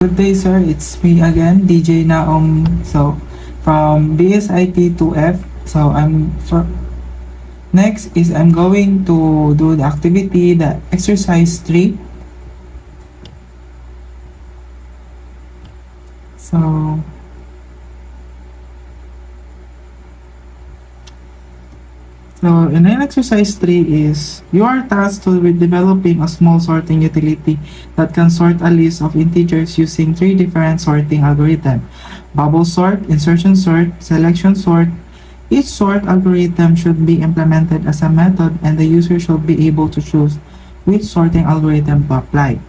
Good day, sir. It's me again, DJ Naom. So, from BSIT 2F. So, next is I'm going to do the activity, the exercise 3. So, in exercise 3 is you are tasked with developing a small sorting utility that can sort a list of integers using 3 different sorting algorithms: bubble sort, insertion sort, selection sort. Each sort algorithm should be implemented as a method, and the user should be able to choose which sorting algorithm to apply.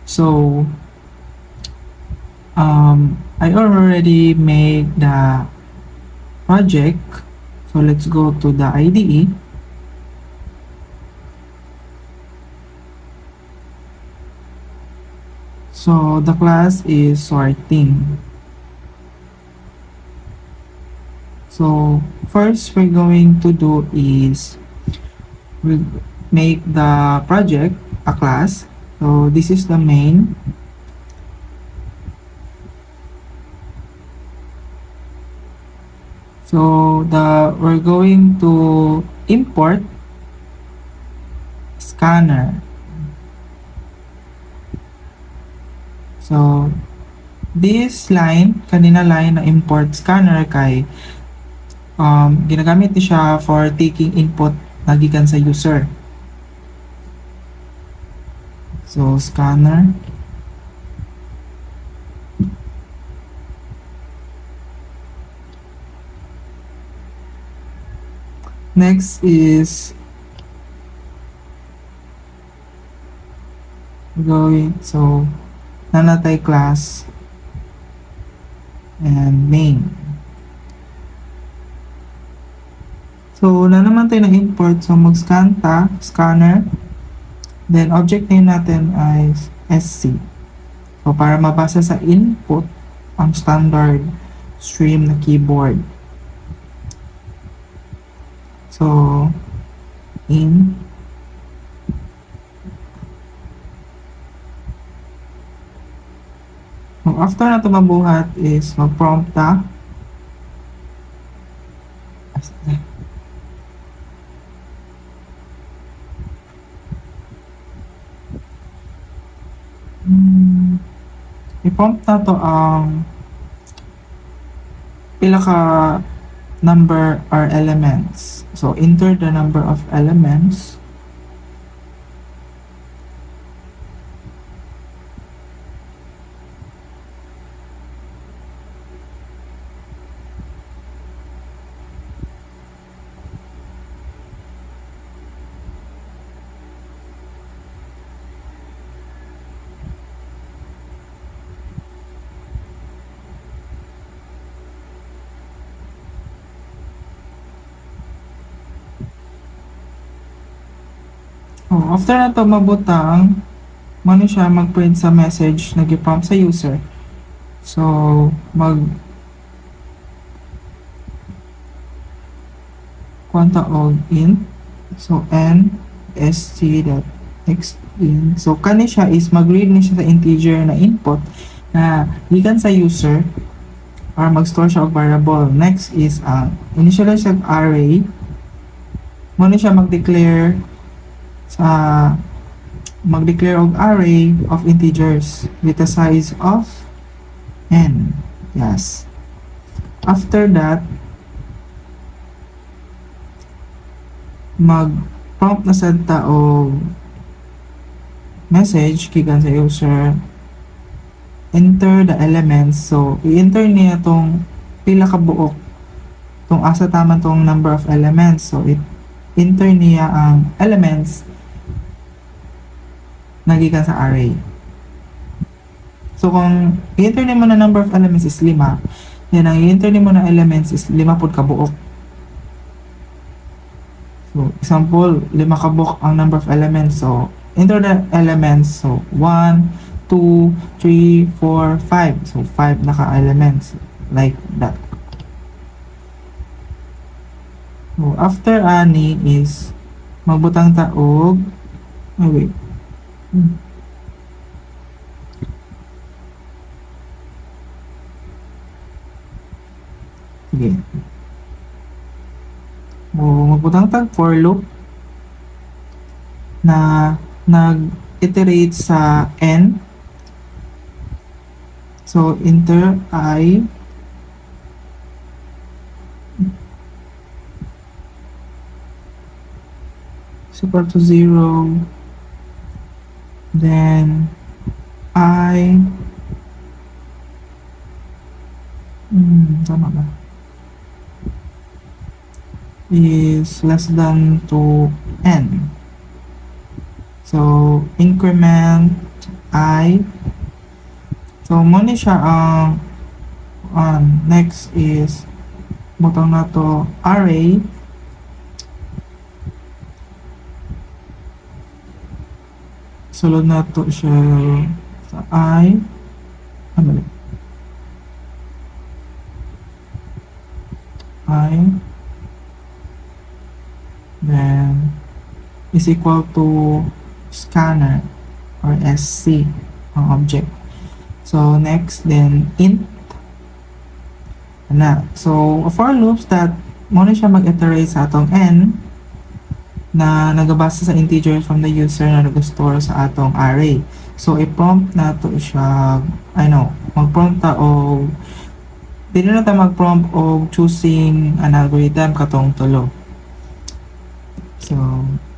So, I already made the project. So let's go to the IDE. So the class is sorting. So first we're going to do is we make the project a class. So this is the main. So we're going to import scanner. So this line, kanina line na import scanner kay ginagamit ni siya for taking input na gikan sa user. So scanner. Next is nanatay class and main. So na naman tayo na import, so mag-scan ta, scanner, then object name natin ay SC. So para mabasa sa input ang standard stream na keyboard. So in after na ito mabuhat is mag-prompt ta i-prompt na to ang pila ka number or elements. So enter the number of elements. After na to mabutang, mano siya mag-print sa message na gi-prompt sa user. So, kwanta og int. So, n st.text in. So, kani siya is mag-read ni siya sa integer na input na gikan sa user or mag-store siya og variable. Next is initialize siya array. Mano siya mag-declare of array of integers with a size of n. Yes. After that, mag-prompt na sad ta og message gikan sa user. Enter the elements. So i-enter niya tong pila ka buok, tong asa taman tong number of elements. So enter niya ang elements nagikan sa array. So kung i-enter mo na number of elements is 5, yan ang i-enter mo na elements is 5 pod ka buok. So example, 5 ka buok ang number of elements. So enter the elements. So 1, 2, 3, 4, 5. So 5 naka elements like that. So after ani is magbutang taog wait. Sige. Magbutang tag for loop na nag-iterate sa n. So, enter I is equal to 0. Then, I tama ba? Is less than to n. So, increment I. So, muna siya ang next is butang na to array. Sulod na to siya sa I. I. Then, is equal to scanner or SC ang object. So, next, then, int. Na. So, for loops that muna siya mag-iterate sa atong n na nagabasa sa integer from the user na nag-store sa atong array. So, i-prompt na to siya, mag-prompt ta o dili na ta mag-prompt o choosing an algorithm katong tulo. So,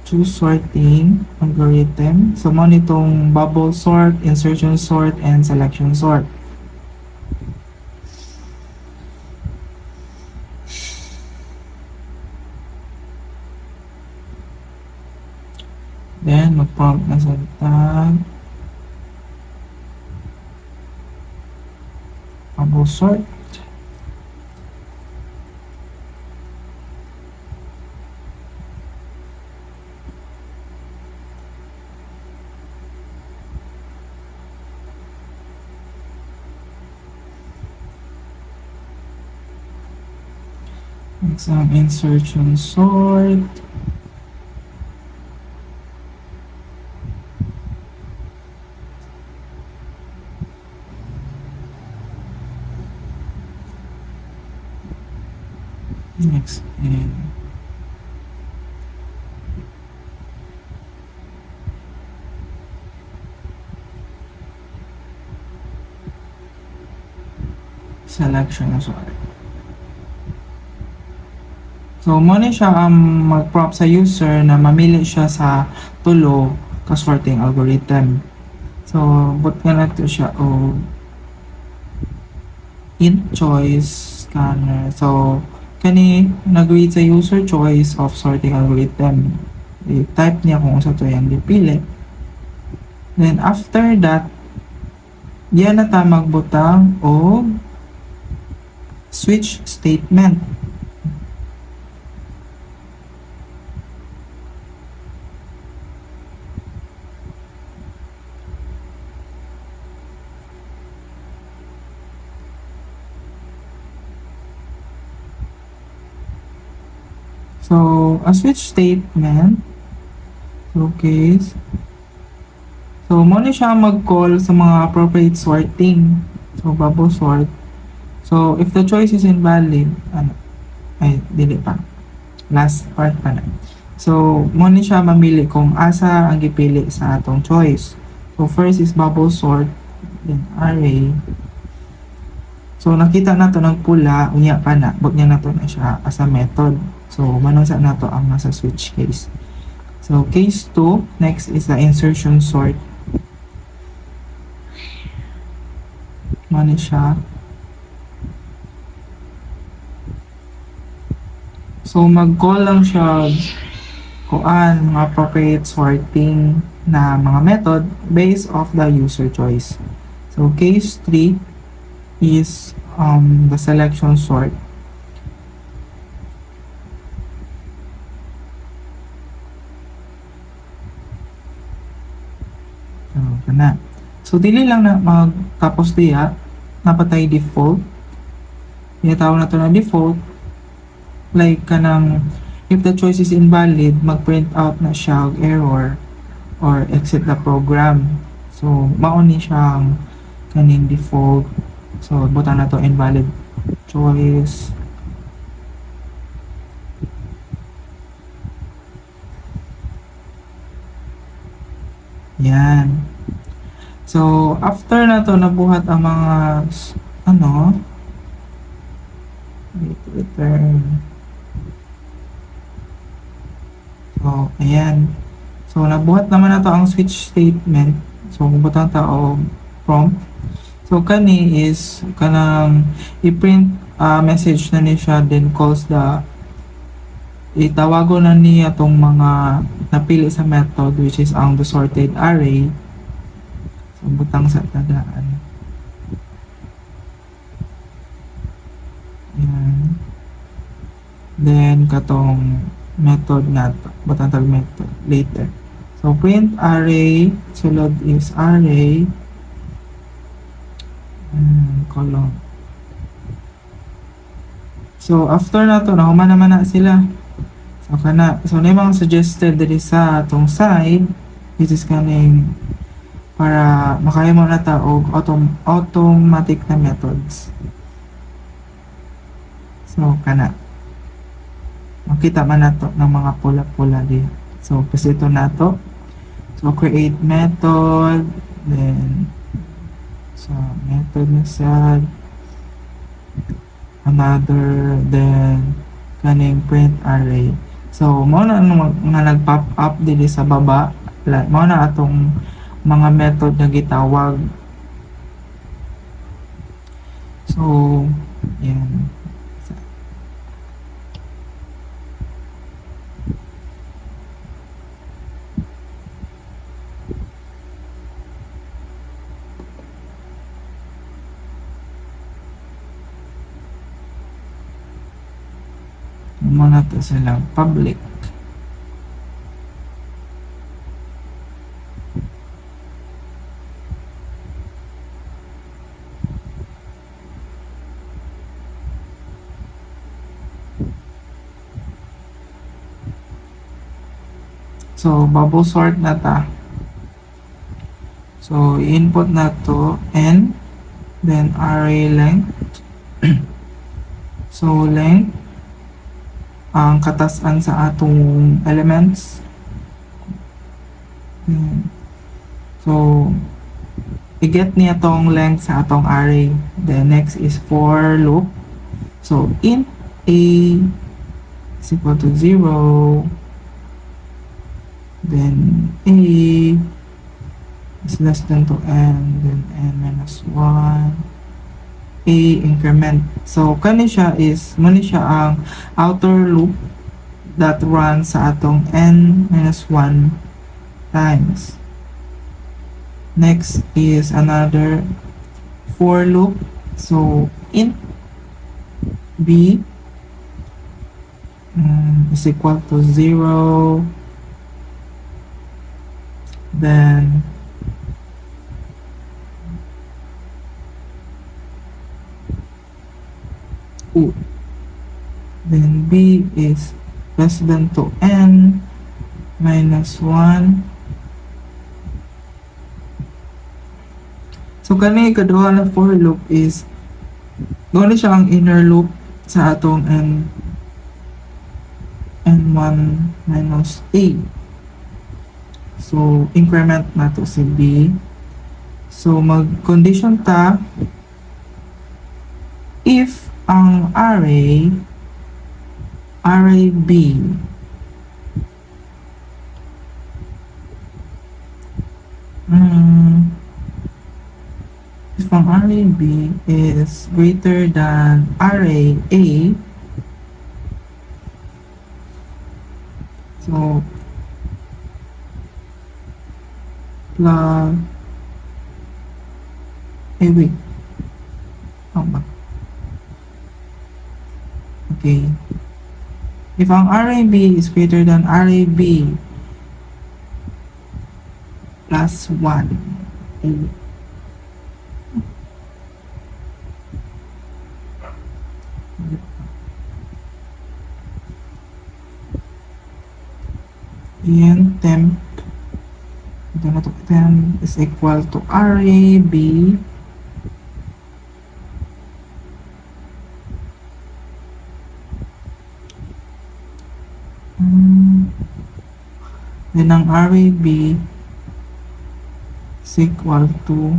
choose sorting algorithm. So, mo nitong bubble sort, insertion sort, and selection sort. Then, mag-prompt na sa tag bubble sort. Next, insertion sort. Next, selection sort. So, muna siya mag-prompt sa user na mamili siya sa tulo ka-sorting algorithm. So, but nga nato siya int choice scanner. So, kani nag-read sa user choice of sorting algorithm. I-type niya kung sa to yung dipili. Then, after that, diyan na ta magbutang o switch statement. So, a switch statement, okay. So, muna siya mag-call sa mga appropriate sorting. So, bubble sort. So, if the choice is invalid, dili pa. Last part pa na. So, muna siya mamili kung asa ang gipili sa atong choice. So, first is bubble sort, then array. So, nakita na to ng pula, unya pa na. Bot niya na to na siya as a method. So, manunsa na to ang nasa switch case. So, case 2, next is the insertion sort. Muna siya. So, mag-call lang siya kung mga appropriate sorting na mga method based off the user choice. So, case 3 is the selection sort. So, dili lang na magtapos diya, napatay default. Tinatawag na to na default. Like, kanang, if the choice is invalid, mag-print out na siya error or exit the program. So, mauni siyang kaning default. So, buta na to invalid choice. Yan. So, after na to, nabuhat ang mga, ano, wait, return. So, ayan. So, nabuhat naman na to ang switch statement. So, kung butang tao prompt. So, kani is, kanang i-print message na ni siya, then calls the, itawago na niya tong mga napili sa method, which is ang the sorted array. So, butang sa tadaan. Ayan. Then, katong method na to. Butang tag method later. So, print array. Sulod is array. Column. So, after na to, nakuha naman na sila. So, kana. So, na yung mga suggested diri sa atong side, which is kaning para makaya mo na ta og automatic na methods. So, kana. Makita man na to ng mga pula-pula diya. So, pasito na to. So, create method. Then, so, method na siya. Another. Then, kaning print array. So, mao na nga nag-pop up dili sa baba. Mao na atong mga method na gitawag. So, yan. Muna to silang public. So, bubble sort na ta. So, input na to n, then array length. So, length ang katasan sa atong elements. So, i-get niya tong length sa atong array. Then, next is for loop. So, int a is equal to 0. Then, a is less than to n. Then, n minus 1. A increment. So, kani siya is, muna siya ang outer loop that runs sa atong n minus 1 times. Next is another for loop. So, int b is equal to 0. Then, then b is less than to n minus 1. So, kani kaduha na for loop is gawin siya ang inner loop sa atong n1 minus a. So, increment na to si b. So, mag-condition ta if ang array b if ang array b is greater than array a, so plus wait, ba? Okay. If ang array b is greater than array b plus 1, yan temp ito na to, temp is equal to array b then ang array b is equal to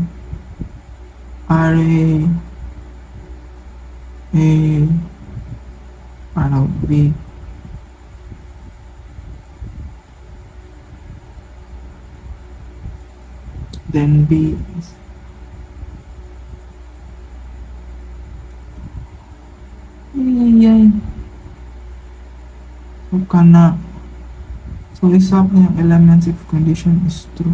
array A B, then B is so kana. So isap na yung elements if condition is true.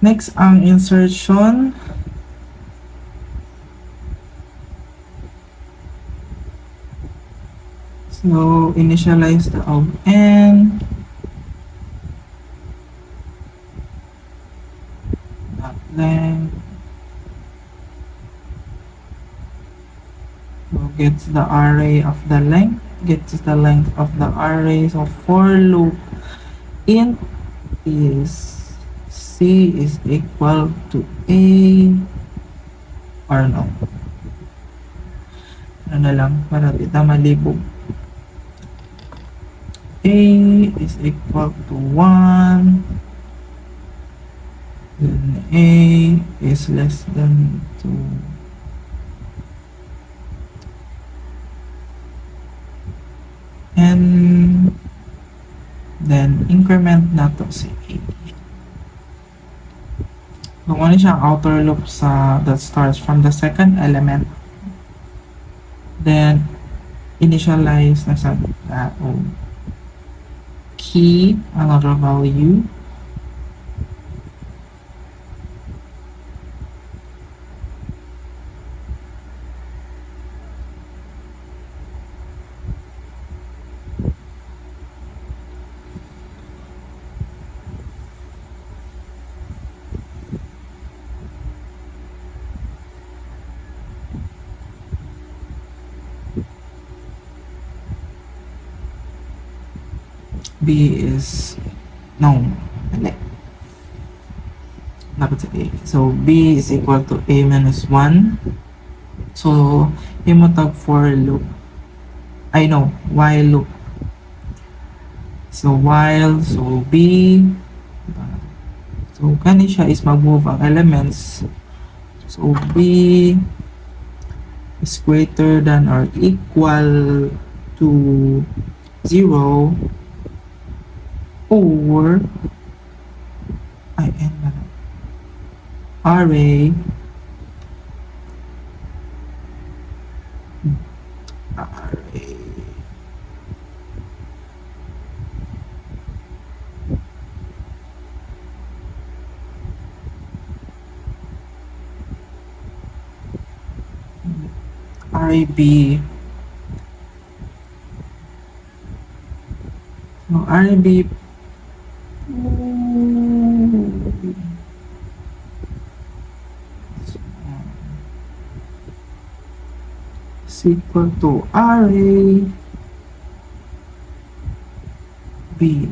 Next, ang insertion. So, initialize the of n. Dot length. So, gets the array of the length. Gets the length of the array. So, for loop int is C is equal to A or no. Ano na lang para di ta malibog. A is equal to 1, then A is less than 2. And then increment na to si A. Kung ano siyang outer loop sa that starts from the second element, then initialize na sa key another value, B is no, dapat sa A. So B is equal to A minus 1. So imotag for loop. I know while loop. So while, so B, so kani siya is mag-move ang elements. So B is greater than or equal to 0 or array B. So array B is equal to array B.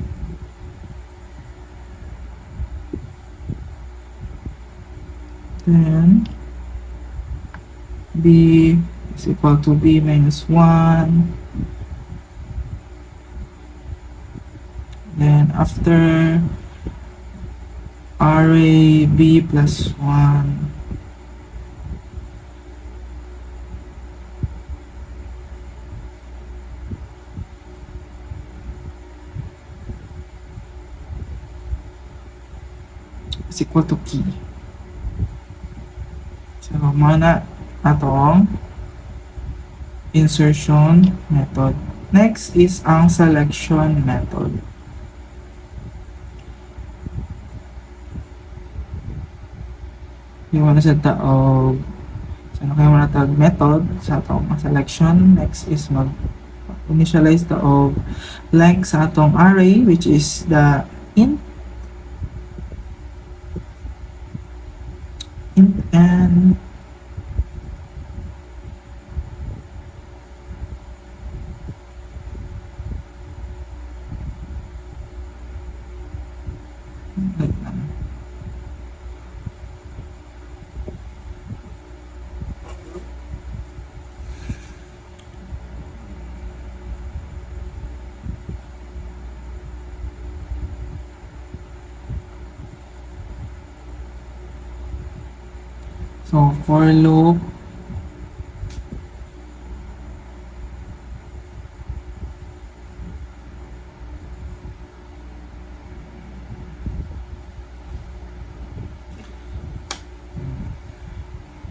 Then B is equal to B minus 1. Then after array B plus 1, is equal to key. So mana atong insertion method. Next is ang selection method. Yung sa taog so kayo muna tag method sa atong selection. Next is mag initialize taog length sa atong array which is the int and So, for loop,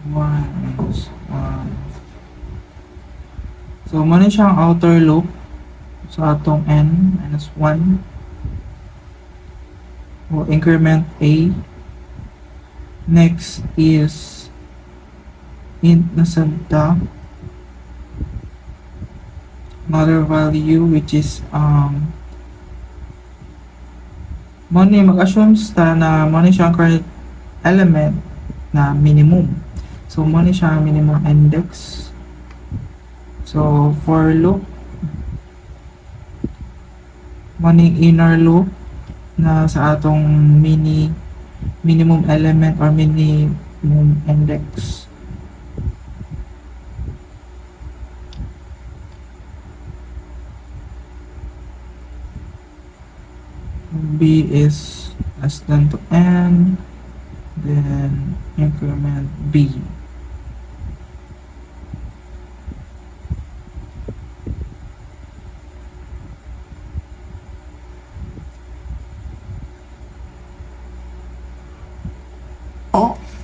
one minus one. So, muna siyang outer loop sa atong n minus 1. We'll increment a. Next is int na sabta. Another value which is muna mag-assume ta na muna siyang current element na minimum. So, muna siya minimum index. So, for loop, maning inner loop na sa atong minimum element or minimum index. B is less than to n, then increment B.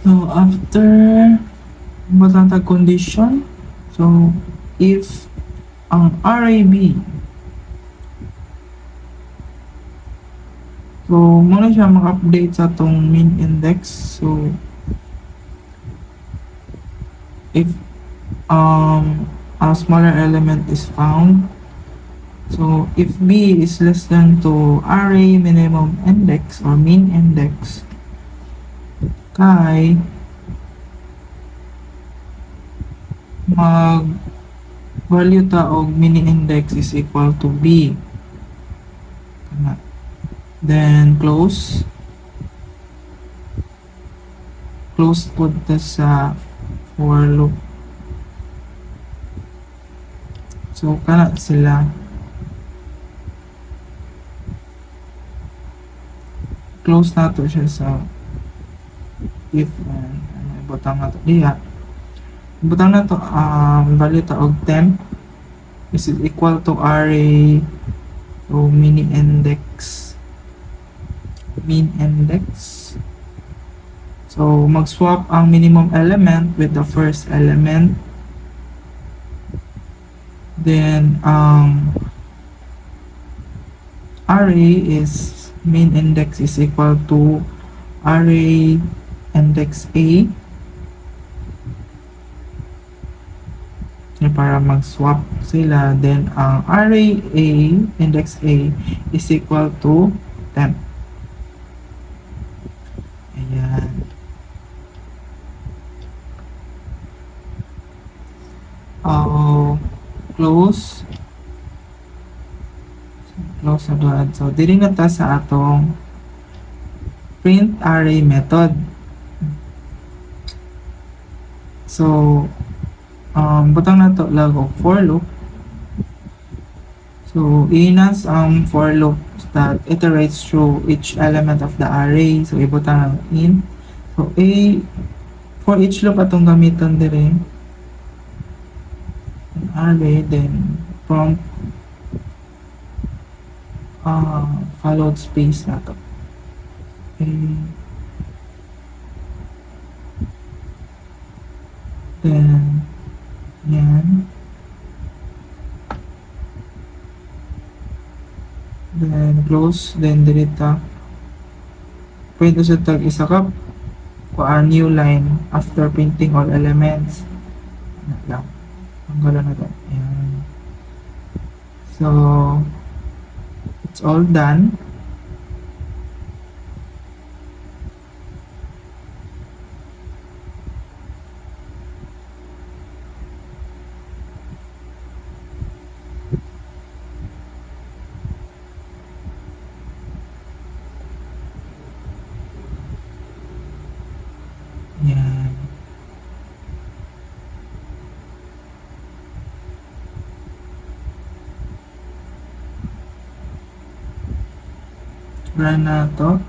So after batang tag condition, so if ang RAB, so muna siya mag-update sa tong min index. So if a smaller element is found, so if B is less than to array minimum index or min index, kay mag value ta og mini index is equal to B. Then close put ta sa for loop. So kana sila. Close na to siya sa if butang na to diha. Butang na to value ta og temp is equal to array so min index. So mag-swap ang minimum element with the first element. Then array is min index is equal to array index A para mag-swap sila. Then ang array A index A is equal to temp. Ayan. Close na doon. So dili na ta sa atong print array method. So butang na to lag og for loop. So inas ang for loop that iterates through each element of the array. So ibutang ang int. So for each loop atong gamiton dire an array, then prompt followed space na to. Then yan. Then close, then delete ta. Pwede sa tag isa ka a new line after printing all elements. Lang. Tanggalan na to. Ayan. So it's all done. Yan. Run na to.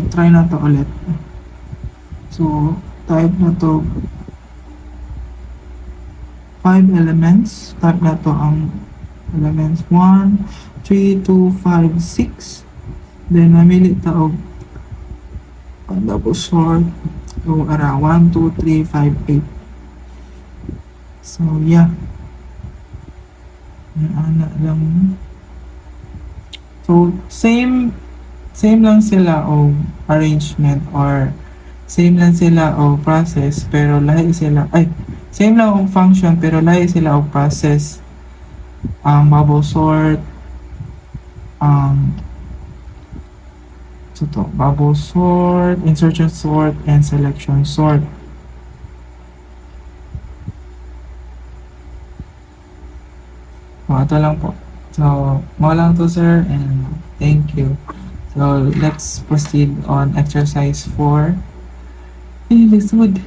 Try na to ulit. So, type na to 5 elements. Type na to ang elements 1, 3, 2, 5, 6. Then, mamili ta og double sort. So, ara 1, 2, 3, 5, 8. So, yeah. Ana lang. So, same lang sila o arrangement or same lang sila o process pero lahi sila same lang ang function pero lahi sila o process. Ang bubble sort bubble sort, insertion sort, and selection sort. Ito lang po. So, mga lang to sir and thank you. So, let's proceed on exercise 4. Lisod.